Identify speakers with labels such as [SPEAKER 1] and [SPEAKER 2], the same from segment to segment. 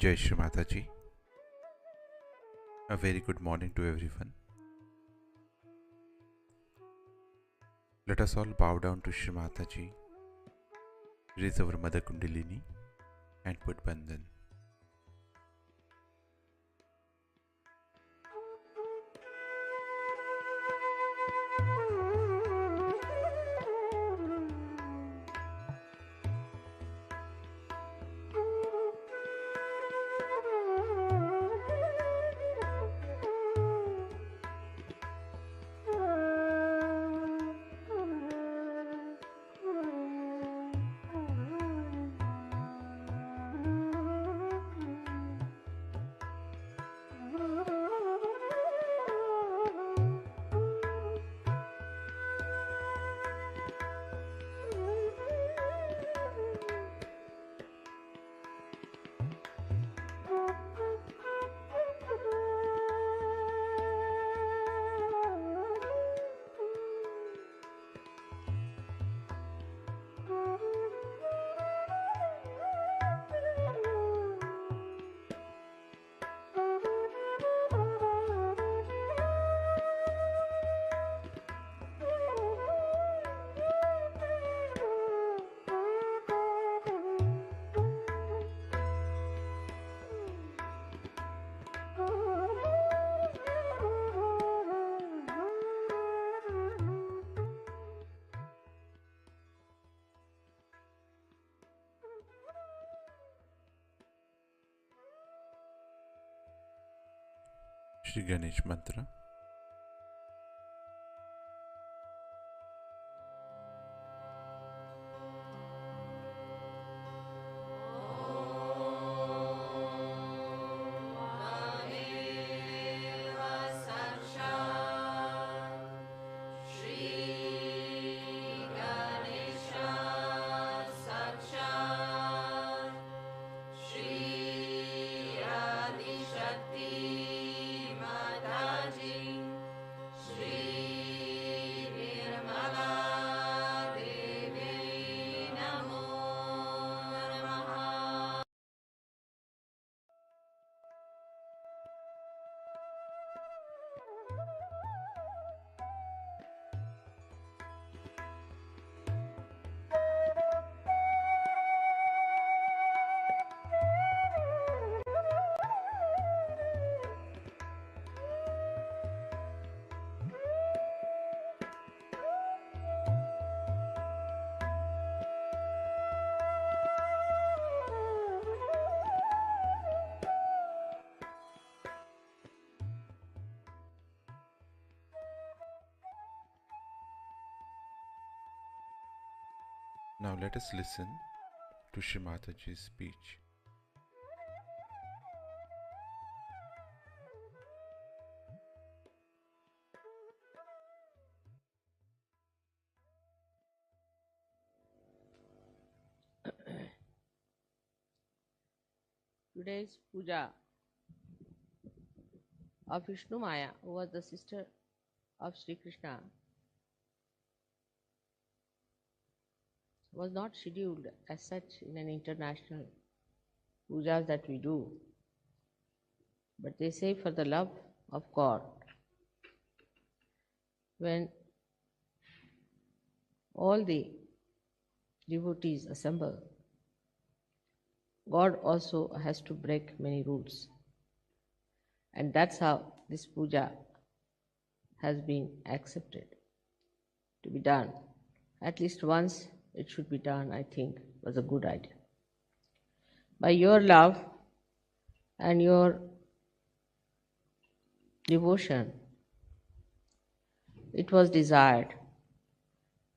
[SPEAKER 1] Jai Shri Mataji. A very good morning to everyone. Let us all bow down to Shri Mataji, raise our Mother Kundalini and put Bandhan. Shri Ganesh Mantra. Now let us listen to Shri Mataji's speech.
[SPEAKER 2] Today's puja of Vishnu Maya, who was the sister of Sri Krishna, was not scheduled as such in an international puja that we do. But they say for the love of God, when all the devotees assemble, God also has to break many rules. And that's how this puja has been accepted to be done. At least once it should be done, I think, was a good idea. By your love and your devotion, it was desired,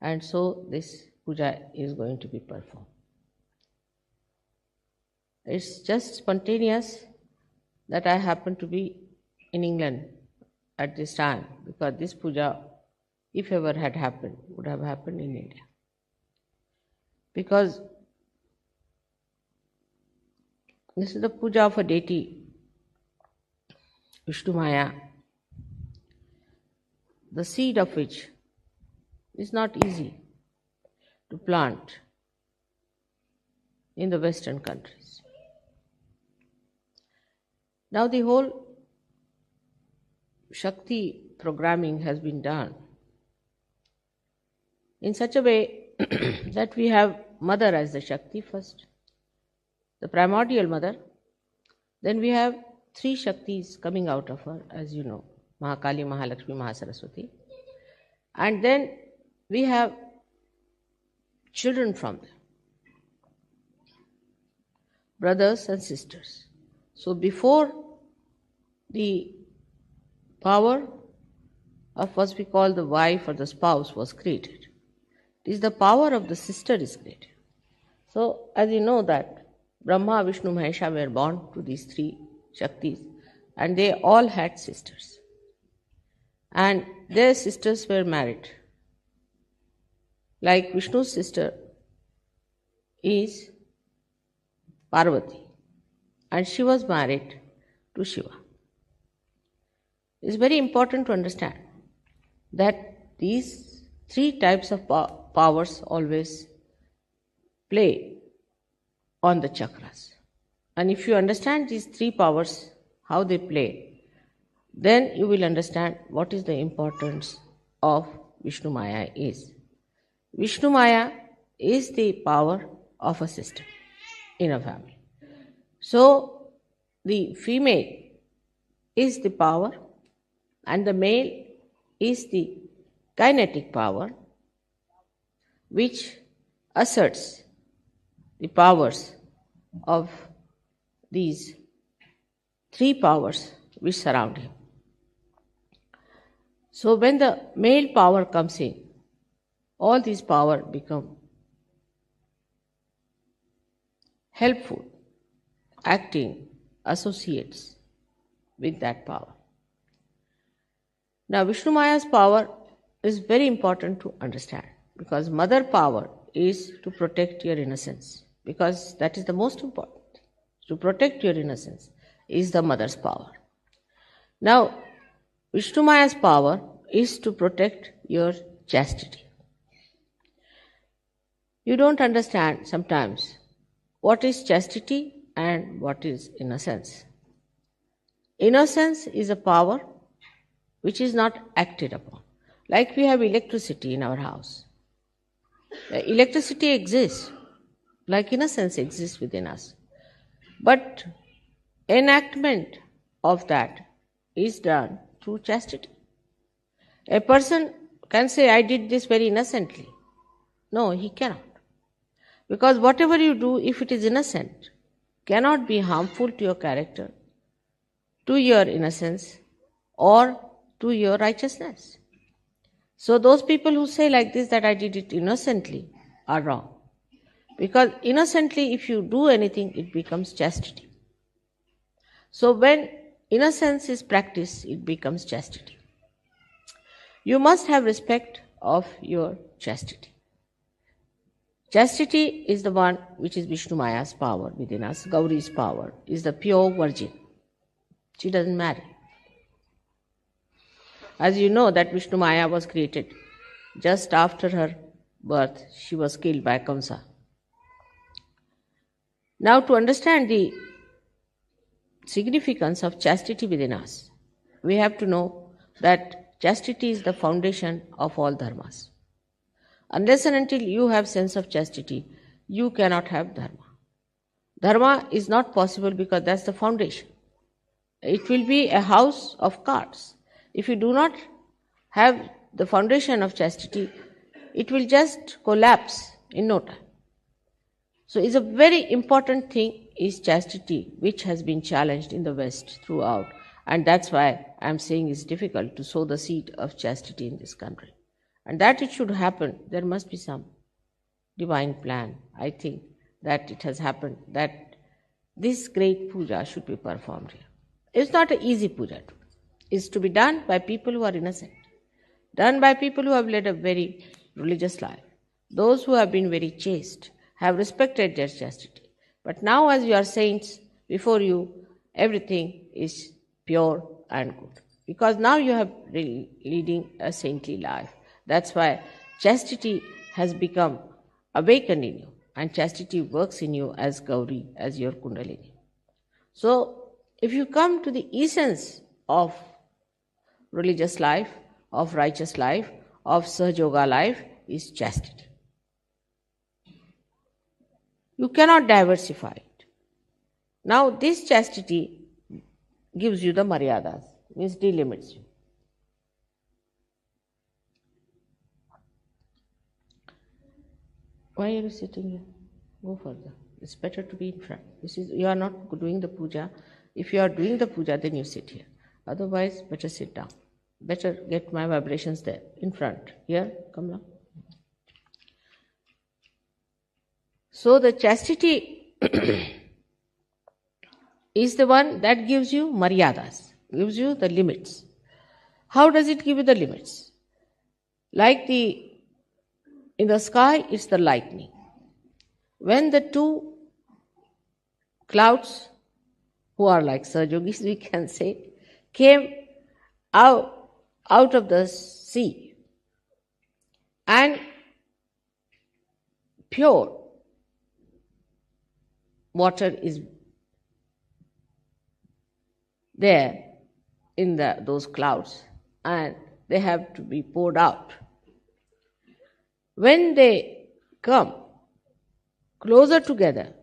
[SPEAKER 2] and so this puja is going to be performed. It's just spontaneous that I happen to be in England at this time, because this puja, if ever had happened, would have happened in India. Because this is the puja of a deity, Vishnu Maya, the seed of which is not easy to plant in the Western countries. Now the whole Shakti programming has been done in such a way that we have Mother as the Shakti first, the primordial Mother. Then we have three Shaktis coming out of her, as you know, Mahakali, Mahalakshmi, Mahasaraswati. And then we have children from them, brothers and sisters. So before the power of what we call the wife or the spouse was created, it is the power of the sister is created. So as you know that Brahma, Vishnu, Mahesha were born to these three Shaktis, and they all had sisters. And their sisters were married. Like Vishnu's sister is Parvati, and she was married to Shiva. It's very important to understand that these three types of powers always play on the chakras. And if you understand these three powers, how they play, then you will understand what is the importance of Vishnu Maya is. Vishnu Maya is the power of a system in a family. So the female is the power and the male is the kinetic power which asserts the powers of these three powers which surround him. So when the male power comes in, all these powers become helpful, acting associates with that power. Now Vishnu Maya's power is very important to understand, because mother power is to protect your innocence, because that is the most important. To protect your innocence is the mother's power. Now Vishnu Maya's power is to protect your chastity. You don't understand sometimes what is chastity and what is innocence. Innocence is a power which is not acted upon. Like we have electricity in our house. Electricity exists, like innocence exists within us. But enactment of that is done through chastity. A person can say, I did this very innocently. No, he cannot. Because whatever you do, if it is innocent, cannot be harmful to your character, to your innocence, or to your righteousness. So those people who say like this, that I did it innocently, are wrong. Because innocently, if you do anything, it becomes chastity. So when innocence is practiced, it becomes chastity. You must have respect of your chastity. Chastity is the one which is Vishnu Maya's power within us. Gauri's power is the pure virgin. She doesn't marry. As you know that Vishnu Maya was created just after her birth, she was killed by Kamsa. Now to understand the significance of chastity within us, we have to know that chastity is the foundation of all dharmas. Unless and until you have sense of chastity, you cannot have dharma. Dharma is not possible because that's the foundation. It will be a house of cards. If you do not have the foundation of chastity, it will just collapse in no time. So it's a very important thing is chastity, which has been challenged in the West throughout. And that's why I'm saying it's difficult to sow the seed of chastity in this country. And that it should happen, there must be some divine plan. I think that it has happened, that this great puja should be performed here. It's not an easy puja to do. It's to be done by people who are innocent, done by people who have led a very religious life. Those who have been very chaste, have respected their chastity. But now as you are saints, before you, everything is pure and good. Because now you have leading a saintly life. That's why chastity has become awakened in you, and chastity works in you as Gauri, as your Kundalini. So if you come to the essence of religious life, of righteous life, of Sahaja Yoga life, is chastity. You cannot diversify it. Now this chastity gives you the maryadas, means delimits you. Why are you sitting here? Go further. It's better to be in front. You are not doing the puja. If you are doing the puja, then you sit here. Otherwise, better sit down. Better get my vibrations there, in front. Here, come now. So the chastity is the one that gives you maryadas, gives you the limits. How does it give you the limits? Like in the sky, it's the lightning. When the two clouds, who are like Sahajogis, we can say, came out of the sea, and pure water is there in those clouds, and they have to be poured out. When they come closer together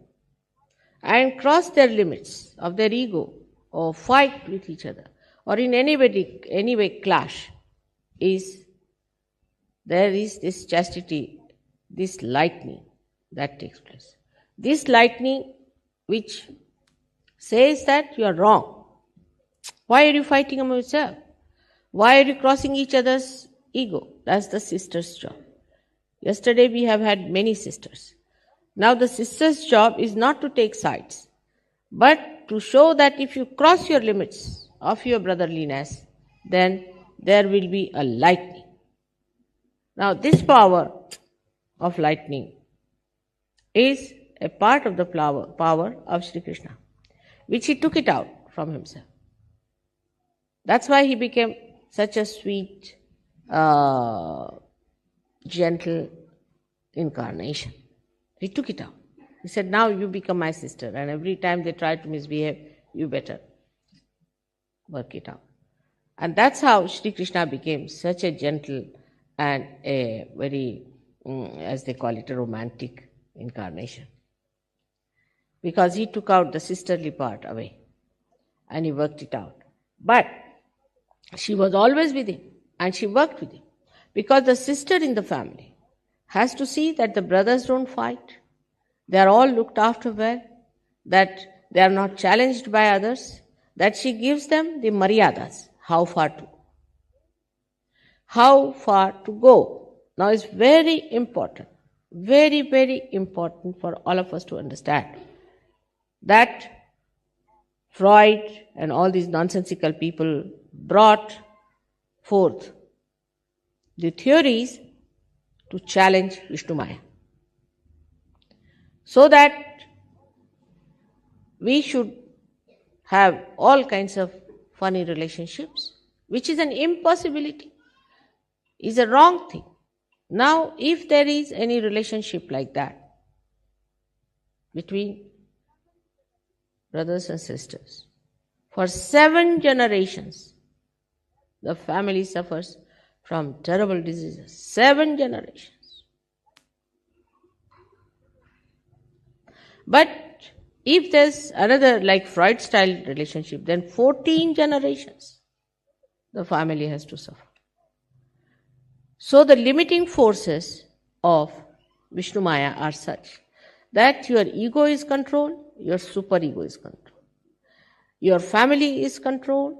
[SPEAKER 2] and cross their limits of their ego, or fight with each other, or in any way clash, there is this chastity, this lightning that takes place. This lightning which says that you are wrong. Why are you fighting among yourself? Why are you crossing each other's ego? That's the sister's job. Yesterday we have had many sisters. Now the sister's job is not to take sides, but to show that if you cross your limits of your brotherliness, then there will be a lightning. Now this power of lightning is a part of the power of Sri Krishna, which he took it out from himself. That's why he became such a sweet, gentle incarnation. He took it out. He said, now you become my sister, and every time they try to misbehave, you better work it out. And that's how Sri Krishna became such a gentle and a very, as they call it, a romantic incarnation. Because he took out the sisterly part away and he worked it out. But she was always with him and she worked with him. Because the sister in the family has to see that the brothers don't fight, they are all looked after well, that they are not challenged by others, that she gives them the maryadas, how far to go. Now it's very important, very, very important for all of us to understand that Freud and all these nonsensical people brought forth the theories to challenge Vishnu Maya, so that we should have all kinds of funny relationships, which is an impossibility, is a wrong thing. Now, if there is any relationship like that between brothers and sisters, for 7 generations, the family suffers from terrible diseases. 7 generations. But if there's another like Freud style relationship, then 14 generations the family has to suffer. So the limiting forces of Vishnu Maya are such that your ego is controlled, your superego is controlled, your family is controlled,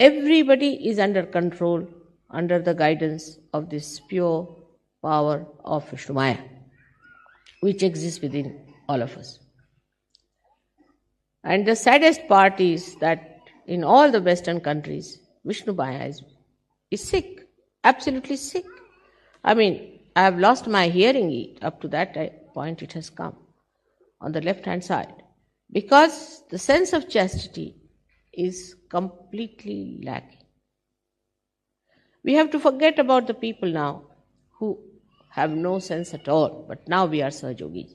[SPEAKER 2] everybody is under control, under the guidance of this pure power of Vishnu Maya, which exists within all of us. And the saddest part is that in all the Western countries, Vishnu Maya is sick, absolutely sick. I mean, I have lost my hearing up to that point it has come on the left-hand side, because the sense of chastity is completely lacking. We have to forget about the people now who have no sense at all, but now we are Sahajogis.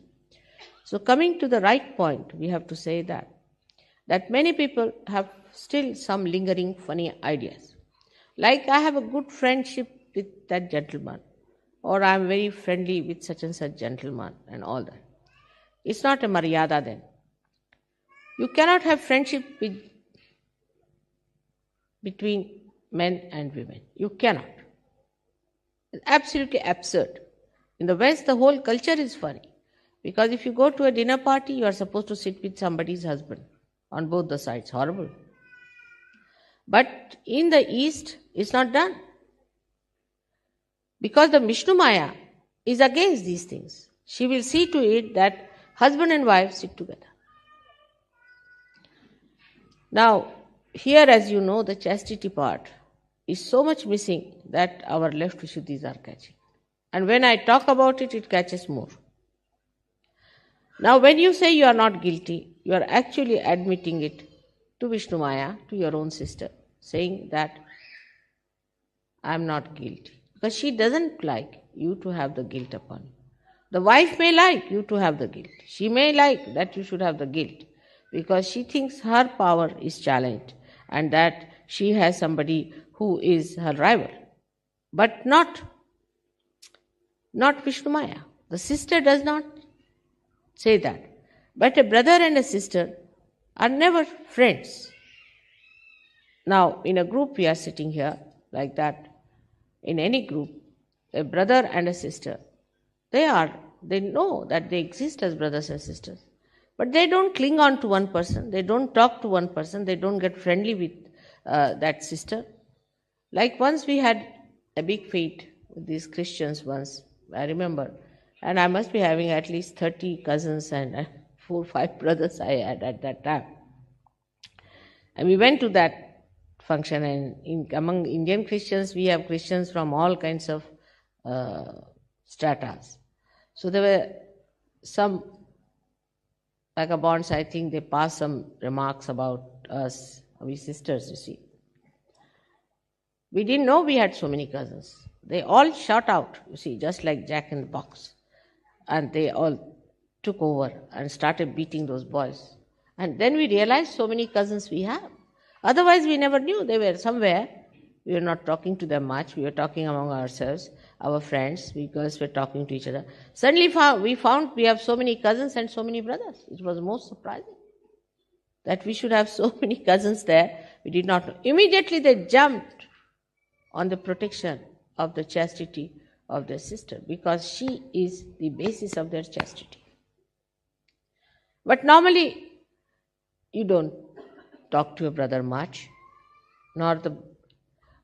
[SPEAKER 2] So coming to the right point, we have to say that that many people have still some lingering funny ideas. Like, I have a good friendship with that gentleman, or I am very friendly with such and such gentleman, and all that. It's not a maryada then. You cannot have friendship between men and women. You cannot. It's absolutely absurd. In the West, the whole culture is funny. Because if you go to a dinner party, you are supposed to sit with somebody's husband on both the sides. Horrible. But in the East, it's not done. Because the Vishnu Maya is against these things. She will see to it that husband and wife sit together. Now, here, as you know, the chastity part is so much missing that our left Vishuddhis are catching. And when I talk about it, it catches more. Now, when you say you are not guilty, you are actually admitting it to Vishnu Maya, to your own sister, saying that I am not guilty. Because she doesn't like you to have the guilt upon you. The wife may like you to have the guilt. She may like that you should have the guilt because she thinks her power is challenged and that she has somebody who is her rival. But not Vishnu Maya. The sister does not say that. But a brother and a sister are never friends. Now, in a group we are sitting here like that. In any group, a brother and a sister, they know that they exist as brothers and sisters. But they don't cling on to one person. They don't talk to one person. They don't get friendly with that sister. Like once we had a big fight with these Christians once, I remember. And I must be having at least 30 cousins and 4 or 5 brothers I had at that time. And we went to that function, and among Indian Christians, we have Christians from all kinds of stratas. So there were some vagabonds, I think they passed some remarks about us, we sisters, you see. We didn't know we had so many cousins. They all shot out, you see, just like Jack in the Box. And they all took over and started beating those boys. And then we realized so many cousins we have. Otherwise, we never knew. They were somewhere. We were not talking to them much. We were talking among ourselves, our friends, because we were talking to each other. Suddenly, we found we have so many cousins and so many brothers. It was most surprising that we should have so many cousins there. We did not know. Immediately, they jumped on the protection of the chastity of their sister, because she is the basis of their chastity. But normally, you don't talk to your brother much, nor the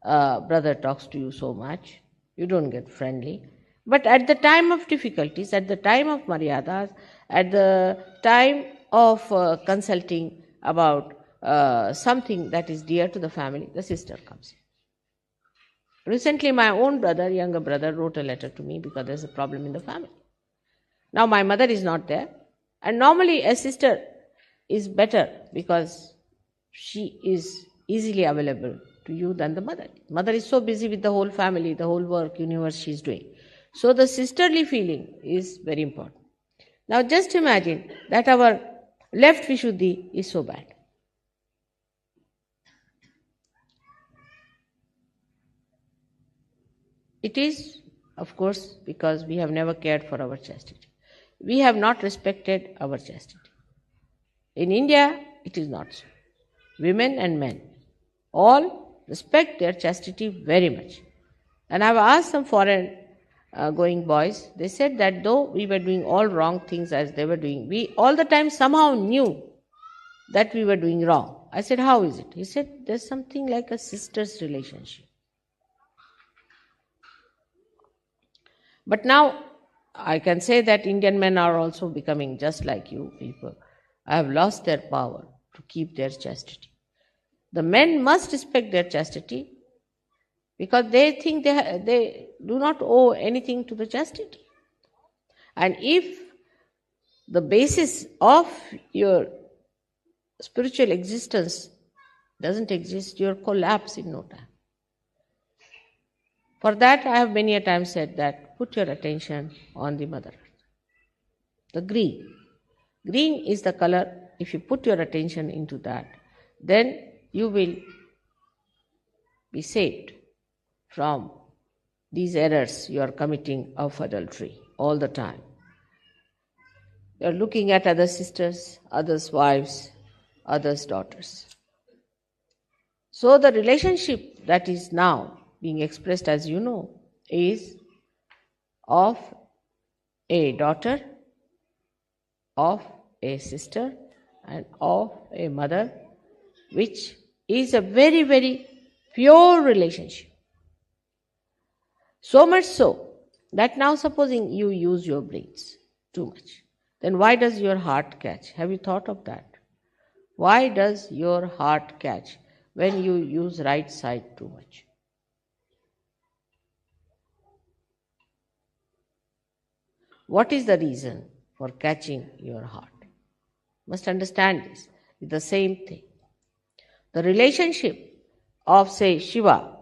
[SPEAKER 2] brother talks to you so much. You don't get friendly. But at the time of difficulties, at the time of maryadas, at the time of consulting about something that is dear to the family, the sister comes in. Recently, my own brother, younger brother, wrote a letter to me because there's a problem in the family. Now, my mother is not there. And normally, a sister is better because she is easily available to you than the mother. Mother is so busy with the whole family, the whole work, universe she is doing. So, the sisterly feeling is very important. Now, just imagine that our left Vishuddhi is so bad. It is, of course, because we have never cared for our chastity. We have not respected our chastity. In India, it is not so. Women and men all respect their chastity very much. And I have asked some foreign going boys, they said that though we were doing all wrong things as they were doing, we all the time somehow knew that we were doing wrong. I said, how is it? He said, there's something like a sister's relationship. But now, I can say that Indian men are also becoming just like you people. I have lost their power to keep their chastity. The men must respect their chastity because they think they do not owe anything to the chastity. And if the basis of your spiritual existence doesn't exist, you'll collapse in no time. For that, I have many a time said that put your attention on the Mother Earth. The green. Green is the color if you put your attention into that, then you will be saved from these errors you are committing of adultery all the time. You are looking at other sisters, others' wives, others' daughters. So the relationship that is now being expressed, as you know, is of a daughter, of a sister, and of a mother, which is a very, very pure relationship. So much so that now supposing you use your brains too much, then why does your heart catch? Have you thought of that? Why does your heart catch when you use right side too much? What is the reason for catching your heart? Must understand this. It's the same thing. The relationship of, say, Shiva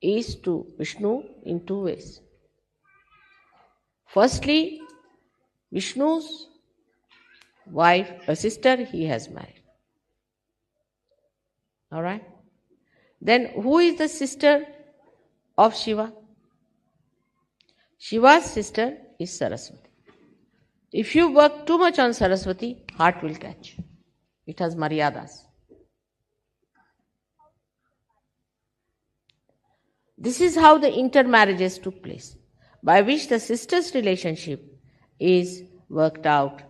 [SPEAKER 2] is to Vishnu in two ways. Firstly, Vishnu's wife, a sister, he has married. All right? Then who is the sister of Shiva? Shiva's sister is Saraswati. If you work too much on Saraswati, heart will catch. It has maryadas. This is how the intermarriages took place, by which the sister's relationship is worked out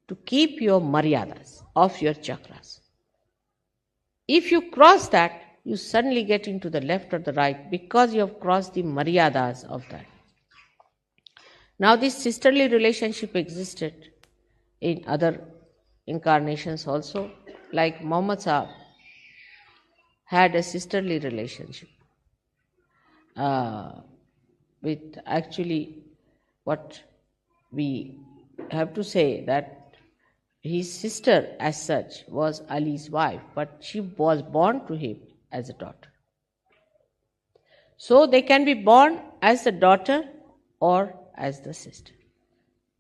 [SPEAKER 2] to keep your maryadas of your chakras. If you cross that, you suddenly get into the left or the right because you have crossed the maryadas of that. Now this sisterly relationship existed in other incarnations also, like Muhammad Sahib had a sisterly relationship with, actually, what we have to say that his sister as such was Ali's wife, but she was born to him as a daughter. So they can be born as the daughter or as the sister.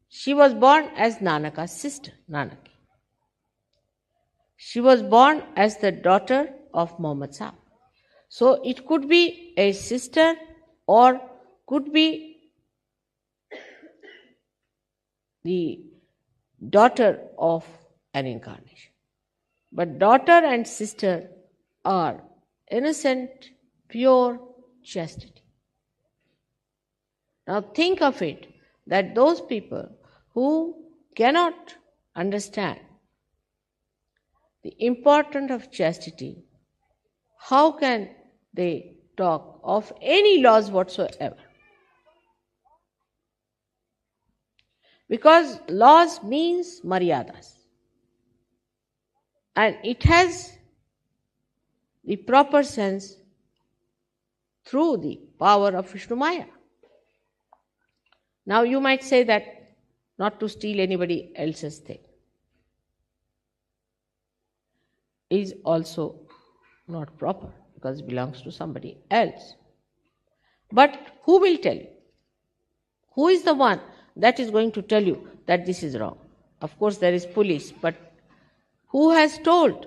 [SPEAKER 2] She was born as Nanaka's sister, Nanaki. She was born as the daughter of Muhammad Sahib. So it could be a sister or could be the daughter of an incarnation. But daughter and sister are innocent, pure chastity. Now think of it, that those people who cannot understand the importance of chastity, how can they talk of any laws whatsoever? Because laws means maryadas. And it has the proper sense through the power of Vishnu Maya. Now you might say that not to steal anybody else's thing is also not proper because it belongs to somebody else. But who will tell you? Who is the one that is going to tell you that this is wrong? Of course there is police, but who has told?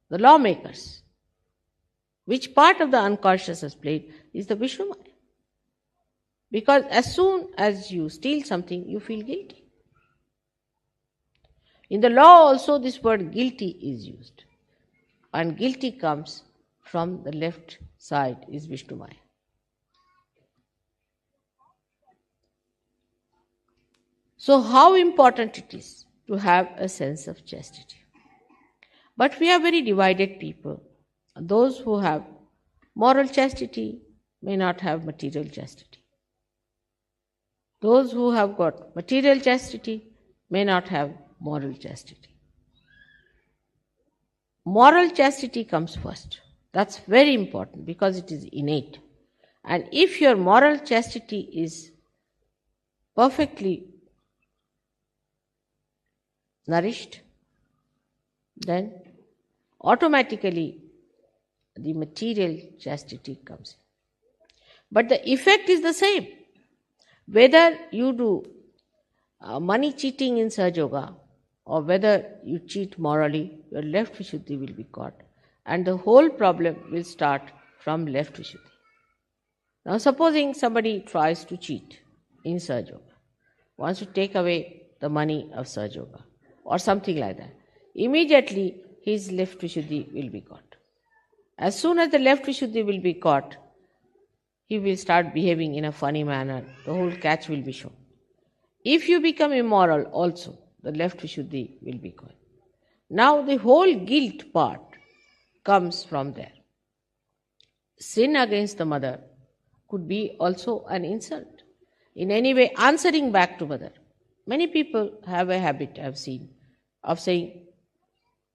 [SPEAKER 2] The lawmakers. Which part of the unconscious has played is the Vishnu Maya. Because as soon as you steal something, you feel guilty. In the law also this word guilty is used. And guilty comes from the left side is Vishnu Maya. So how important it is to have a sense of chastity. But we are very divided people. Those who have moral chastity may not have material chastity. Those who have got material chastity may not have moral chastity. Moral chastity comes first. That's very important because it is innate. And if your moral chastity is perfectly nourished, then automatically the material chastity comes. But the effect is the same. Whether you do money cheating in Sahaja Yoga or whether you cheat morally, your left Vishuddhi will be caught. And the whole problem will start from left Vishuddhi. Now supposing somebody tries to cheat in Sahaja Yoga, wants to take away the money of Sahaja Yoga or something like that. Immediately his left Vishuddhi will be caught. As soon as the left Vishuddhi will be caught, he will start behaving in a funny manner. The whole catch will be shown. If you become immoral also, the left Vishuddhi will be caught. Now the whole guilt part comes from there. Sin against the mother could be also an insult. In any way, answering back to mother. Many people have a habit, I have seen, of saying,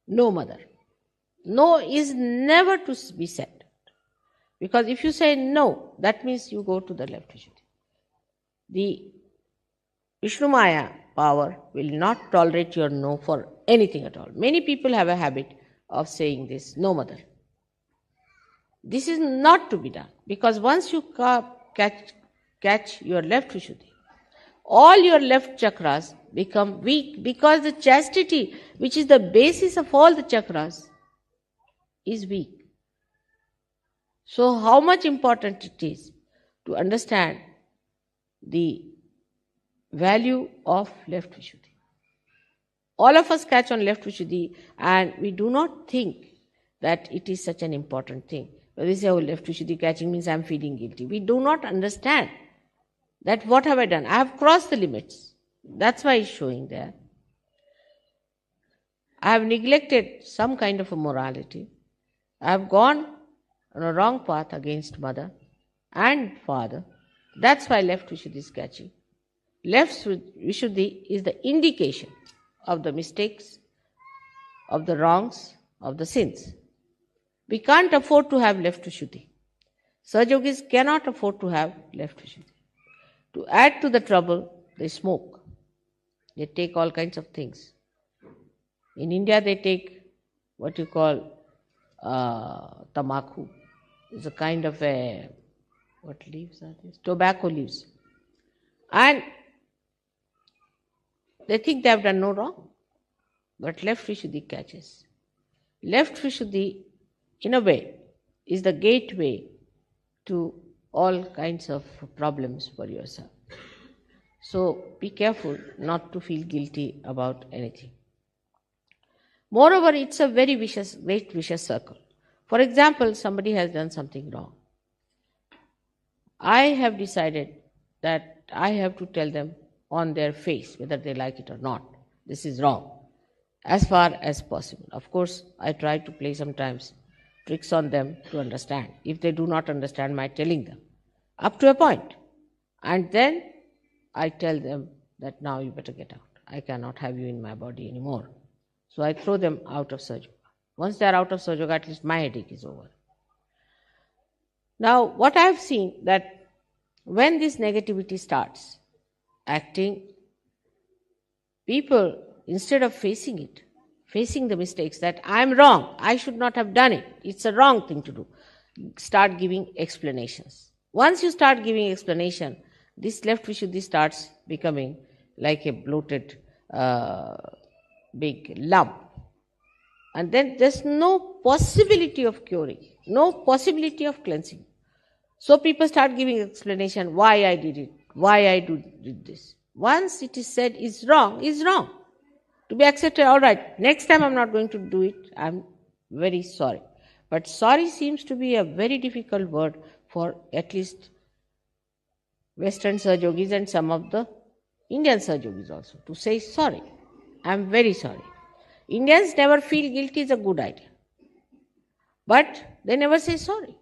[SPEAKER 2] no mother. No is never to be said. Because if you say no, that means you go to the left Vishuddhi. The Vishnu Maya power will not tolerate your no for anything at all. Many people have a habit of saying this, no mother. This is not to be done, because once you catch your left Vishuddhi, all your left chakras become weak, because the chastity, which is the basis of all the chakras, is weak. So how much important it is to understand the value of left Vishuddhi. All of us catch on left Vishuddhi and we do not think that it is such an important thing. When we say, oh, left Vishuddhi catching means I am feeling guilty. We do not understand that what have I done? I have crossed the limits. That's why it's showing there. I have neglected some kind of a morality. I have gone on a wrong path against mother and father. That's why left Vishuddhi is catching. Left Vishuddhi is the indication of the mistakes, of the wrongs, of the sins. We can't afford to have left Vishuddhi. Sahaja Yogis cannot afford to have left Vishuddhi. To add to the trouble, they smoke. They take all kinds of things. In India, they take what you call tamakhu. It's a kind of a, what leaves are these? Tobacco leaves. And they think they have done no wrong. But left Vishuddhi catches. Left Vishuddhi, in a way, is the gateway to all kinds of problems for yourself. So be careful not to feel guilty about anything. Moreover, it's a very great vicious circle. For example, somebody has done something wrong. I have decided that I have to tell them on their face whether they like it or not. This is wrong, as far as possible. Of course, I try to play sometimes tricks on them to understand, if they do not understand my telling them, up to a point. And then I tell them that now you better get out. I cannot have you in my body anymore. So I throw them out of Sahaja Yoga. Once they are out of Sahaja Yoga, at least my headache is over. Now, what I have seen, that when this negativity starts acting, people, instead of facing it, facing the mistakes, that I am wrong, I should not have done it, it's a wrong thing to do, start giving explanations. Once you start giving explanation, this left Vishuddhi starts becoming like a bloated big lump. And then there's no possibility of curing, no possibility of cleansing. So people start giving explanation why I did it, why I did this. Once it is said is wrong, to be accepted, all right, next time I'm not going to do it, I'm very sorry. But sorry seems to be a very difficult word for at least Western Sahaja Yogis and some of the Indian Sahaja Yogis also, to say sorry. I'm very sorry. Indians never feel guilty is a good idea. But they never say sorry.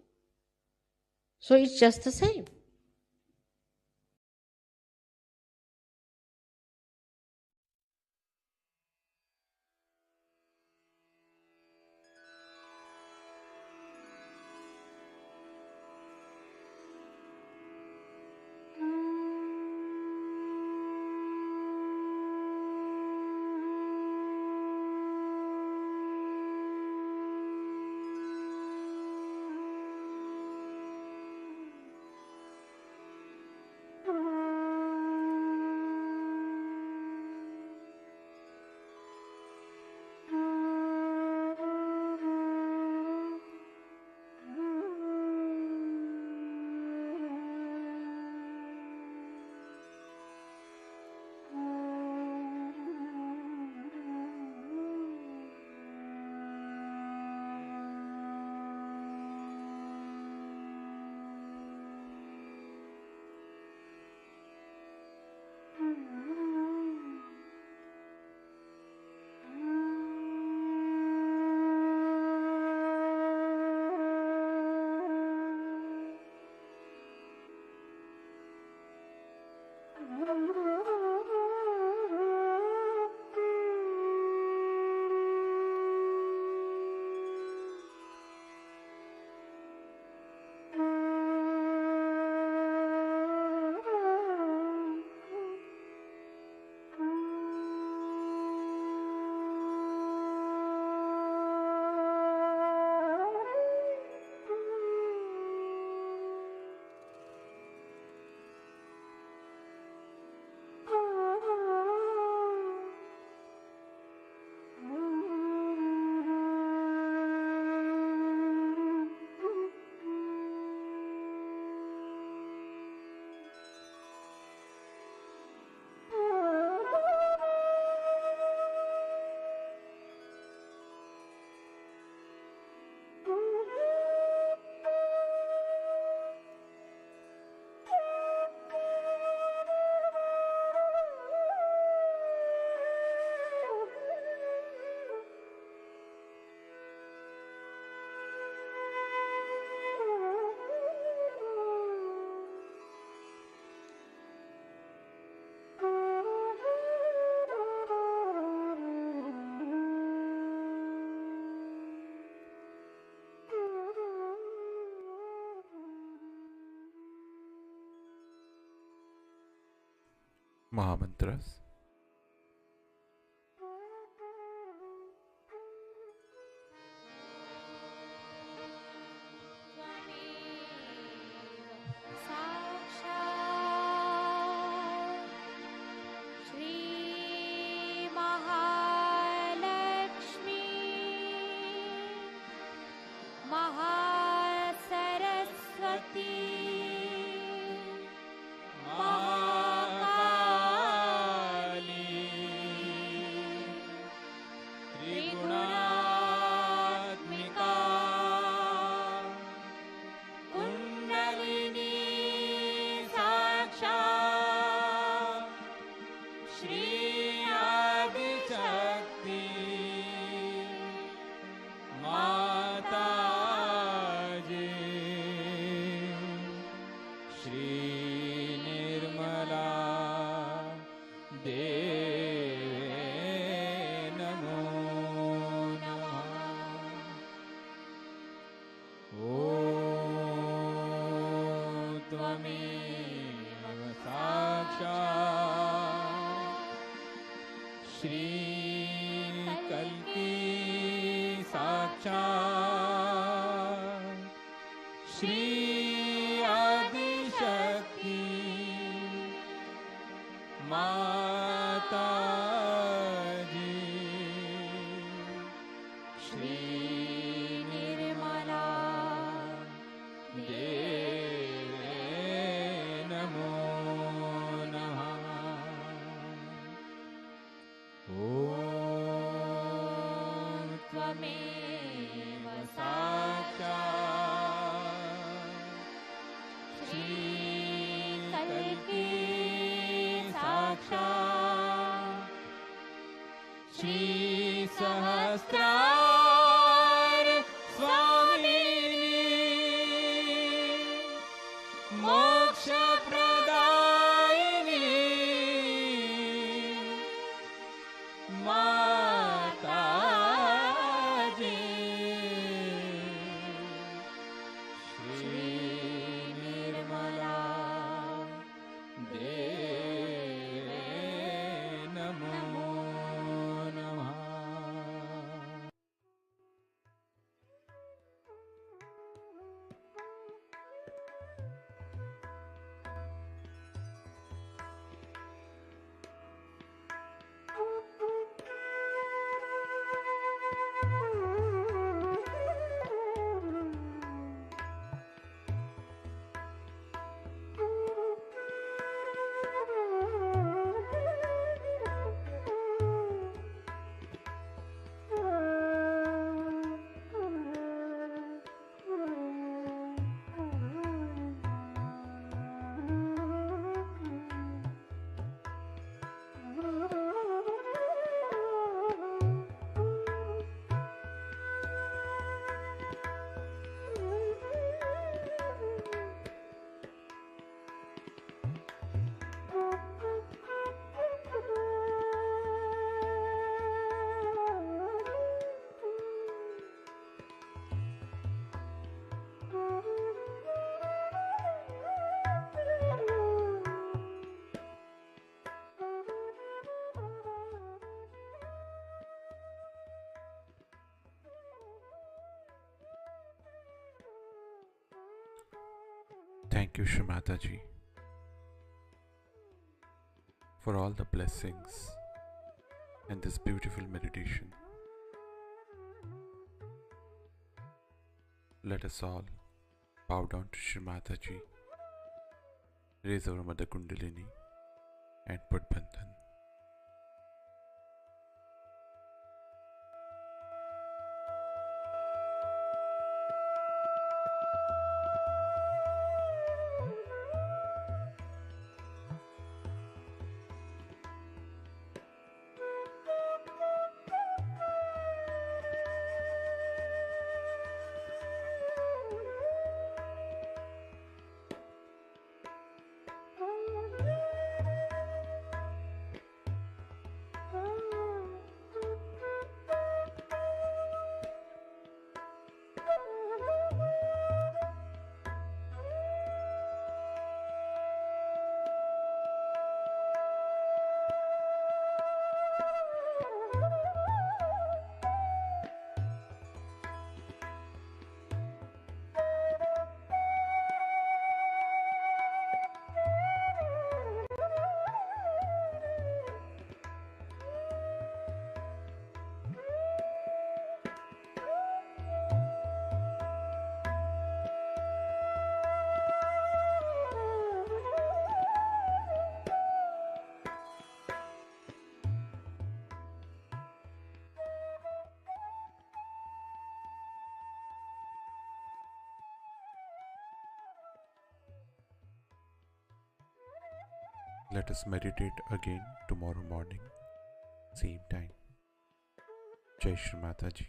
[SPEAKER 2] So it's just the same.
[SPEAKER 1] Mahamantras. Thank you, Shrimata ji, for all the blessings and this beautiful meditation. Let us all bow down to Shrimata ji, raise our Mother Kundalini, and put Bandhan. Let us meditate again tomorrow morning, same time. Jai Shri Mata Ji.